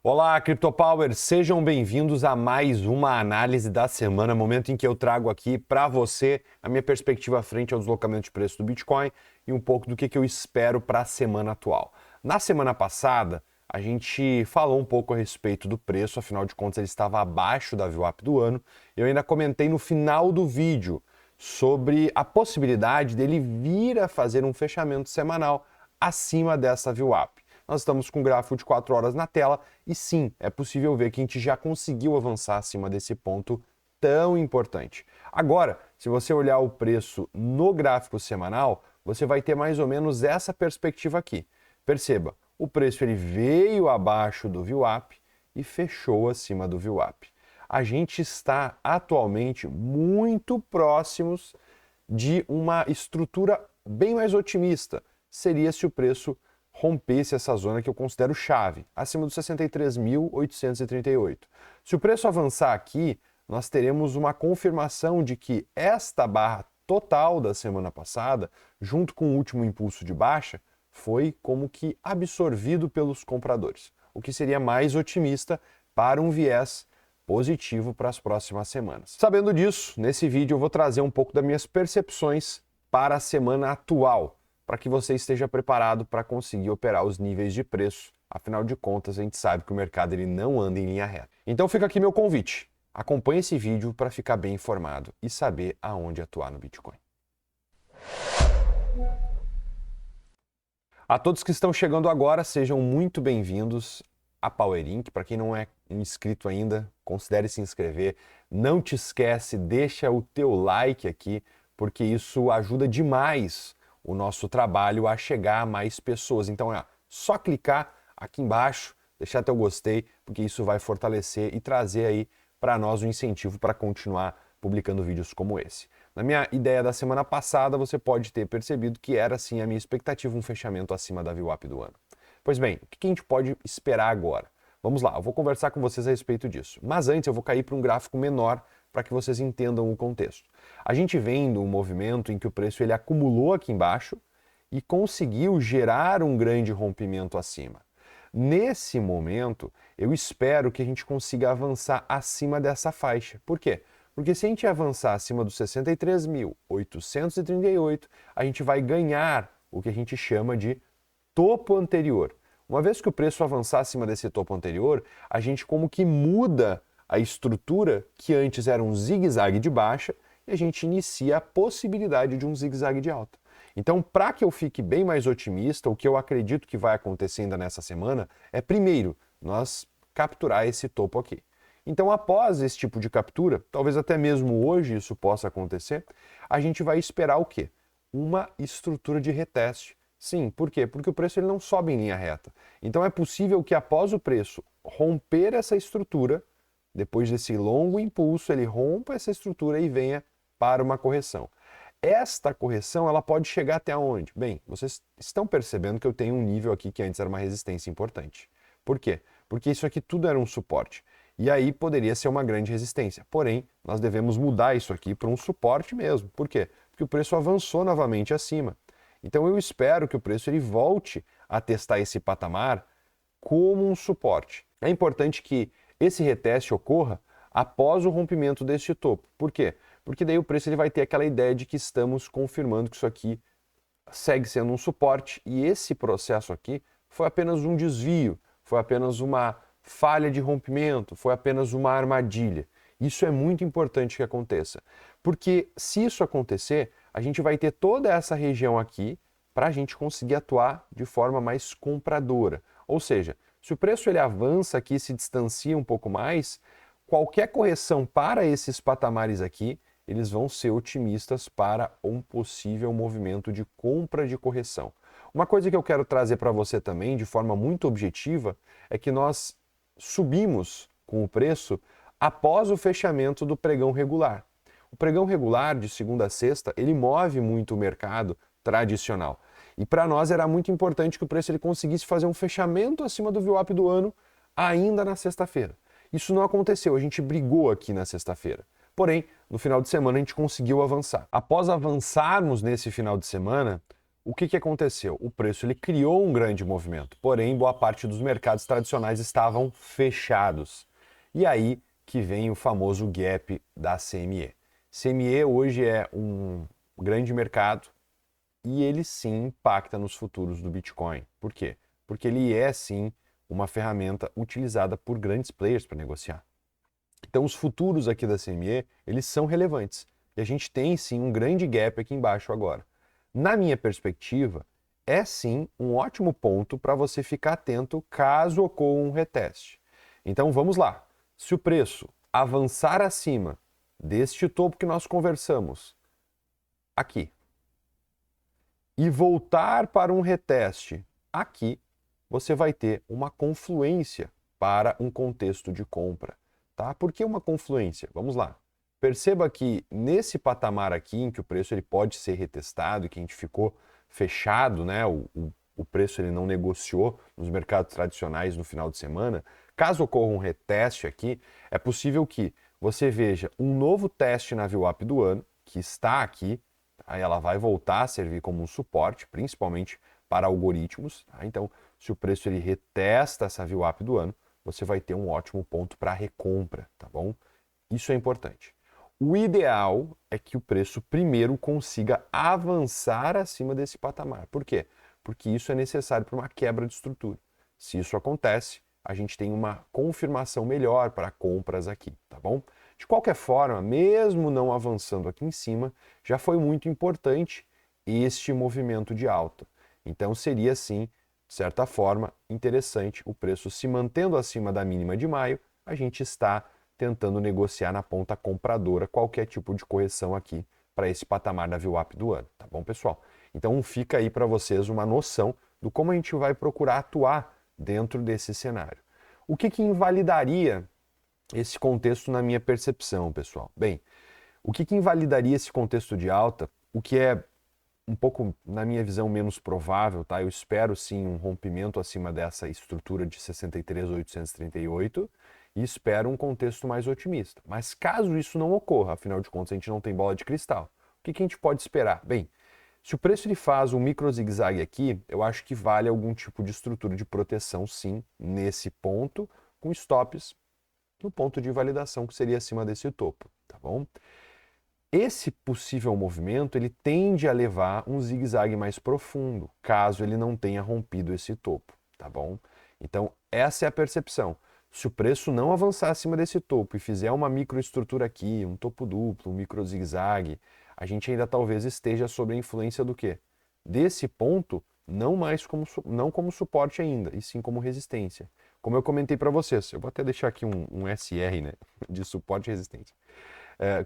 Olá, CryptoPower! Sejam bem-vindos a mais uma análise da semana, momento em que eu trago aqui para você a minha perspectiva frente ao deslocamento de preço do Bitcoin e um pouco do que eu espero para a semana atual. Na semana passada, a gente falou um pouco a respeito do preço, afinal de contas ele estava abaixo da VWAP do ano. Eu ainda comentei no final do vídeo sobre a possibilidade dele vir a fazer um fechamento semanal acima dessa VWAP. Nós estamos com um gráfico de 4 horas na tela e sim, é possível ver que a gente já conseguiu avançar acima desse ponto tão importante. Agora, se você olhar o preço no gráfico semanal, você vai ter mais ou menos essa perspectiva aqui. Perceba, o preço ele veio abaixo do VWAP e fechou acima do VWAP. A gente está atualmente muito próximos de uma estrutura bem mais otimista. Seria se o preço rompesse essa zona que eu considero chave, acima dos 63.838. Se o preço avançar aqui, nós teremos uma confirmação de que esta barra total da semana passada, junto com o último impulso de baixa, foi como que absorvido pelos compradores, o que seria mais otimista para um viés positivo para as próximas semanas. Sabendo disso, nesse vídeo eu vou trazer um pouco das minhas percepções para a semana atual, para que você esteja preparado para conseguir operar os níveis de preço. Afinal de contas, a gente sabe que o mercado ele não anda em linha reta. Então fica aqui meu convite. Acompanhe esse vídeo para ficar bem informado e saber aonde atuar no Bitcoin. A todos que estão chegando agora, sejam muito bem-vindos a Power Inc. Para quem não é inscrito ainda, considere se inscrever. Não te esquece, deixa o teu like aqui, porque isso ajuda demais o nosso trabalho a chegar a mais pessoas. Então é só clicar aqui embaixo, deixar teu gostei, porque isso vai fortalecer e trazer aí para nós um incentivo para continuar publicando vídeos como esse. Na minha ideia da semana passada, você pode ter percebido que era sim a minha expectativa um fechamento acima da VWAP do ano. Pois bem, o que a gente pode esperar agora? Vamos lá, eu vou conversar com vocês a respeito disso. Mas antes eu vou cair para um gráfico menor para que vocês entendam o contexto. A gente vem de um movimento em que o preço ele acumulou aqui embaixo e conseguiu gerar um grande rompimento acima. Nesse momento, eu espero que a gente consiga avançar acima dessa faixa. Por quê? Porque se a gente avançar acima dos 63.838, a gente vai ganhar o que a gente chama de topo anterior. Uma vez que o preço avançar acima desse topo anterior, a gente como que muda a estrutura que antes era um zigue-zague de baixa e a gente inicia a possibilidade de um zigue-zague de alta. Então, para que eu fique bem mais otimista, o que eu acredito que vai acontecer ainda nessa semana é, primeiro, nós capturar esse topo aqui. Então, após esse tipo de captura, talvez até mesmo hoje isso possa acontecer, a gente vai esperar o quê? Uma estrutura de reteste. Sim, por quê? Porque o preço ele não sobe em linha reta. Então, é possível que após o preço romper essa estrutura, depois desse longo impulso, ele rompa essa estrutura e venha para uma correção. Esta correção ela pode chegar até onde? Bem, vocês estão percebendo que eu tenho um nível aqui que antes era uma resistência importante. Por quê? Porque isso aqui tudo era um suporte. E aí poderia ser uma grande resistência. Porém, nós devemos mudar isso aqui para um suporte mesmo. Por quê? Porque o preço avançou novamente acima. Então eu espero que o preço ele volte a testar esse patamar como um suporte. É importante que esse reteste ocorra após o rompimento deste topo. Por quê? Porque daí o preço ele vai ter aquela ideia de que estamos confirmando que isso aqui segue sendo um suporte e esse processo aqui foi apenas um desvio, foi apenas uma falha de rompimento, foi apenas uma armadilha. Isso é muito importante que aconteça, porque se isso acontecer, a gente vai ter toda essa região aqui para a gente conseguir atuar de forma mais compradora. Ou seja, se o preço ele avança aqui e se distancia um pouco mais, qualquer correção para esses patamares aqui, eles vão ser otimistas para um possível movimento de compra de correção. Uma coisa que eu quero trazer para você também, de forma muito objetiva, é que nós subimos com o preço após o fechamento do pregão regular. O pregão regular, de segunda a sexta, ele move muito o mercado tradicional. E para nós era muito importante que o preço ele conseguisse fazer um fechamento acima do VWAP do ano ainda na sexta-feira. Isso não aconteceu, a gente brigou aqui na sexta-feira. Porém, no final de semana a gente conseguiu avançar. Após avançarmos nesse final de semana, o que aconteceu? O preço ele criou um grande movimento, porém boa parte dos mercados tradicionais estavam fechados. E aí que vem o famoso gap da CME. CME hoje é um grande mercado e ele sim impacta nos futuros do Bitcoin. Por quê? Porque ele é sim uma ferramenta utilizada por grandes players para negociar. Então os futuros aqui da CME, eles são relevantes. E a gente tem sim um grande gap aqui embaixo agora. Na minha perspectiva, é sim um ótimo ponto para você ficar atento caso ocorra um reteste. Então vamos lá. Se o preço avançar acima deste topo que nós conversamos aqui e voltar para um reteste aqui, você vai ter uma confluência para um contexto de compra. Tá? Por que uma confluência? Vamos lá. Perceba que nesse patamar aqui, em que o preço ele pode ser retestado e que a gente ficou fechado, né? O preço ele não negociou nos mercados tradicionais no final de semana. Caso ocorra um reteste aqui, é possível que você veja um novo teste na VWAP do ano, que está aqui, aí ela vai voltar a servir como um suporte, principalmente para algoritmos. Tá? Então, se o preço ele retesta essa VWAP do ano, você vai ter um ótimo ponto para recompra, tá bom? Isso é importante. O ideal é que o preço primeiro consiga avançar acima desse patamar. Por quê? Porque isso é necessário para uma quebra de estrutura. Se isso acontece, a gente tem uma confirmação melhor para compras aqui, tá bom? De qualquer forma, mesmo não avançando aqui em cima, já foi muito importante este movimento de alta. Então seria sim, de certa forma, interessante o preço se mantendo acima da mínima de maio, a gente está tentando negociar na ponta compradora qualquer tipo de correção aqui para esse patamar da VWAP do ano, tá bom, pessoal? Então fica aí para vocês uma noção do como a gente vai procurar atuar dentro desse cenário. O que invalidaria esse contexto na minha percepção, pessoal? Bem, o que invalidaria esse contexto de alta, o que é um pouco, na minha visão, menos provável, tá? Eu espero sim um rompimento acima dessa estrutura de 63.838 e espero um contexto mais otimista. Mas caso isso não ocorra, afinal de contas a gente não tem bola de cristal, o que a gente pode esperar? Bem, se o preço ele faz um micro zigue-zague aqui, eu acho que vale algum tipo de estrutura de proteção sim, nesse ponto, com stops no ponto de validação que seria acima desse topo, tá bom? Esse possível movimento ele tende a levar um zigue-zague mais profundo, caso ele não tenha rompido esse topo, tá bom? Então, essa é a percepção. Se o preço não avançar acima desse topo e fizer uma microestrutura aqui, um topo duplo, um micro zigue-zague, a gente ainda talvez esteja sob a influência do quê? Desse ponto, não mais não como suporte ainda, e sim como resistência. Como eu comentei para vocês, eu vou até deixar aqui um SR, né, de suporte e resistência.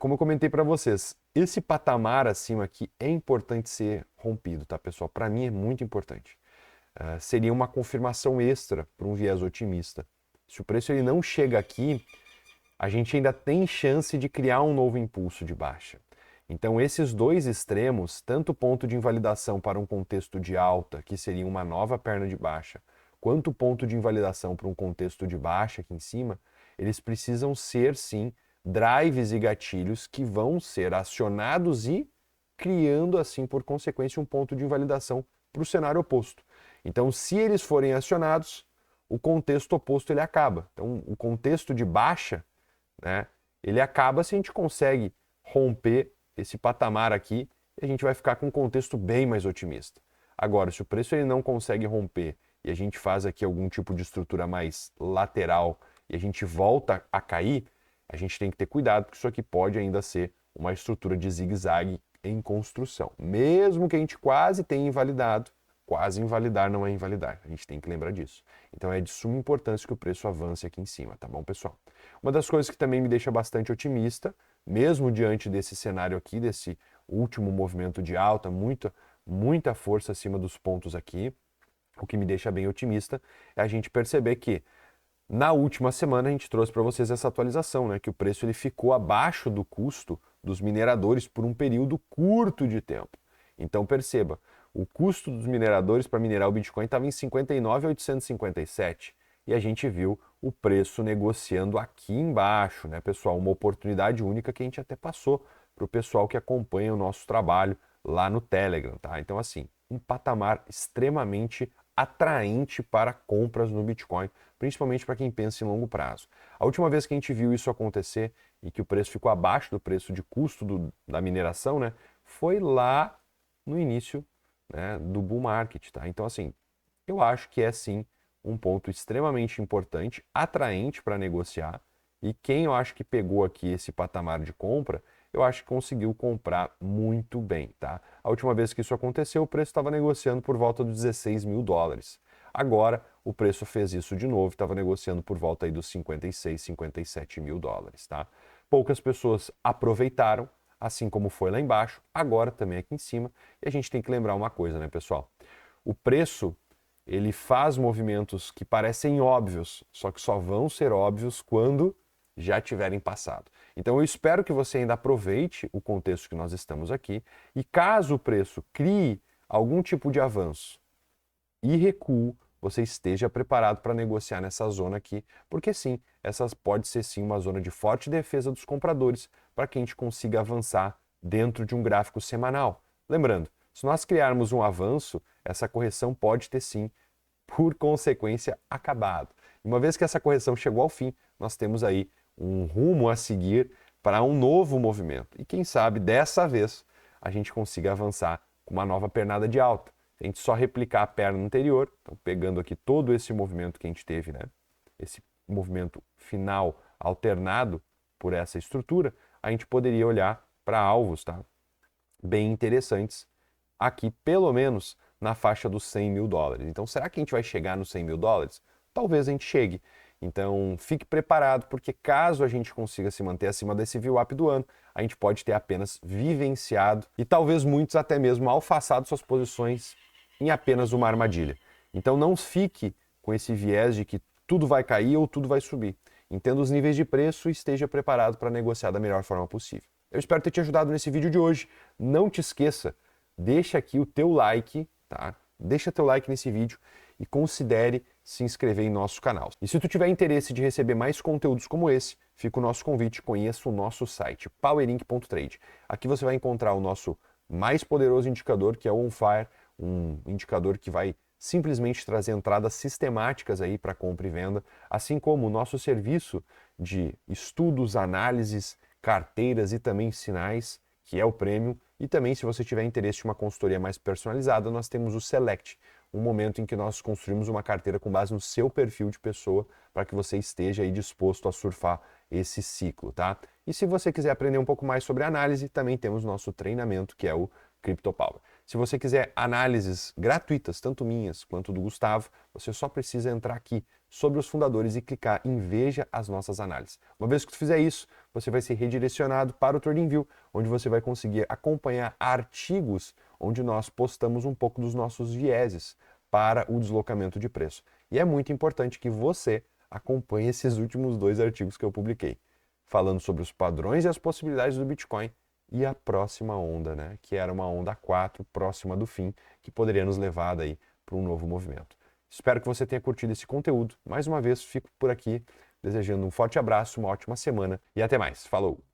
Como eu comentei para vocês, esse patamar acima aqui é importante ser rompido, tá, pessoal? Para mim é muito importante. Seria uma confirmação extra para um viés otimista. Se o preço ele não chega aqui, a gente ainda tem chance de criar um novo impulso de baixa. Então, esses dois extremos, tanto o ponto de invalidação para um contexto de alta, que seria uma nova perna de baixa, quanto o ponto de invalidação para um contexto de baixa aqui em cima, eles precisam ser, sim, drives e gatilhos que vão ser acionados e criando, assim, por consequência, um ponto de invalidação para o cenário oposto. Então, se eles forem acionados, o contexto oposto ele acaba. Então, o contexto de baixa, né, ele acaba se a gente consegue romper esse patamar aqui e a gente vai ficar com um contexto bem mais otimista. Agora, se o preço ele não consegue romper e a gente faz aqui algum tipo de estrutura mais lateral e a gente volta a cair, a gente tem que ter cuidado, porque isso aqui pode ainda ser uma estrutura de zigue-zague em construção. Mesmo que a gente quase tenha invalidado, quase invalidar não é invalidar. A gente tem que lembrar disso. Então é de suma importância que o preço avance aqui em cima, tá bom, pessoal? Uma das coisas que também me deixa bastante otimista, mesmo diante desse cenário aqui, desse último movimento de alta, muita força acima dos pontos aqui, o que me deixa bem otimista é a gente perceber que na última semana a gente trouxe para vocês essa atualização, né, que o preço ele ficou abaixo do custo dos mineradores por um período curto de tempo. Então perceba, o custo dos mineradores para minerar o Bitcoin estava em 59.857 e a gente viu o preço negociando aqui embaixo, né, pessoal? Uma oportunidade única que a gente até passou para o pessoal que acompanha o nosso trabalho lá no Telegram, tá? Então assim, um patamar extremamente atraente para compras no Bitcoin, principalmente para quem pensa em longo prazo. A última vez que a gente viu isso acontecer e que o preço ficou abaixo do preço de custo da mineração, né, foi lá no início, né, do bull market, tá? Então, assim, eu acho que é sim um ponto extremamente importante, atraente para negociar, e quem eu acho que pegou aqui esse patamar de compra, eu acho que conseguiu comprar muito bem, tá? A última vez que isso aconteceu, o preço estava negociando por volta dos 16 mil dólares. Agora, o preço fez isso de novo, estava negociando por volta aí dos 56, 57 mil dólares, tá? Poucas pessoas aproveitaram, assim como foi lá embaixo, agora também aqui em cima. E a gente tem que lembrar uma coisa, né, pessoal? O preço, ele faz movimentos que parecem óbvios, só que só vão ser óbvios quando já tiverem passado. Então eu espero que você ainda aproveite o contexto que nós estamos aqui e caso o preço crie algum tipo de avanço e recuo, você esteja preparado para negociar nessa zona aqui, porque sim, essa pode ser sim uma zona de forte defesa dos compradores para que a gente consiga avançar dentro de um gráfico semanal. Lembrando, se nós criarmos um avanço, essa correção pode ter sim, por consequência, acabado. Uma vez que essa correção chegou ao fim, nós temos aí um rumo a seguir para um novo movimento. E quem sabe dessa vez a gente consiga avançar com uma nova pernada de alta. A gente só replicar a perna anterior, então pegando aqui todo esse movimento que a gente teve, né? Esse movimento final alternado por essa estrutura, a gente poderia olhar para alvos, tá? Bem interessantes aqui, pelo menos na faixa dos 100 mil dólares. Então, será que a gente vai chegar nos 100 mil dólares? Talvez a gente chegue. Então, fique preparado, porque caso a gente consiga se manter acima desse VWAP do ano, a gente pode ter apenas vivenciado e talvez muitos até mesmo alfaçado suas posições em apenas uma armadilha. Então, não fique com esse viés de que tudo vai cair ou tudo vai subir. Entenda os níveis de preço e esteja preparado para negociar da melhor forma possível. Eu espero ter te ajudado nesse vídeo de hoje. Não te esqueça, deixa aqui o teu like, tá? Deixa teu like nesse vídeo e considere se inscrever em nosso canal. E se tu tiver interesse de receber mais conteúdos como esse, fica o nosso convite, conheça o nosso site, powerink.trade. Aqui você vai encontrar o nosso mais poderoso indicador, que é o OnFire, um indicador que vai simplesmente trazer entradas sistemáticas aí para compra e venda, assim como o nosso serviço de estudos, análises, carteiras e também sinais, que é o Premium. E também, se você tiver interesse em uma consultoria mais personalizada, nós temos o Select, um momento em que nós construímos uma carteira com base no seu perfil de pessoa para que você esteja aí disposto a surfar esse ciclo, tá? E se você quiser aprender um pouco mais sobre análise, também temos nosso treinamento, que é o Crypto Power. Se você quiser análises gratuitas, tanto minhas quanto do Gustavo, você só precisa entrar aqui sobre os fundadores e clicar em Veja as nossas análises. Uma vez que tu fizer isso, você vai ser redirecionado para o TradingView, onde você vai conseguir acompanhar artigos onde nós postamos um pouco dos nossos vieses para o deslocamento de preço. E é muito importante que você acompanhe esses últimos 2 artigos que eu publiquei, falando sobre os padrões e as possibilidades do Bitcoin e a próxima onda, né? Que era uma onda 4, próxima do fim, que poderia nos levar daí para um novo movimento. Espero que você tenha curtido esse conteúdo. Mais uma vez, fico por aqui, desejando um forte abraço, uma ótima semana e até mais. Falou!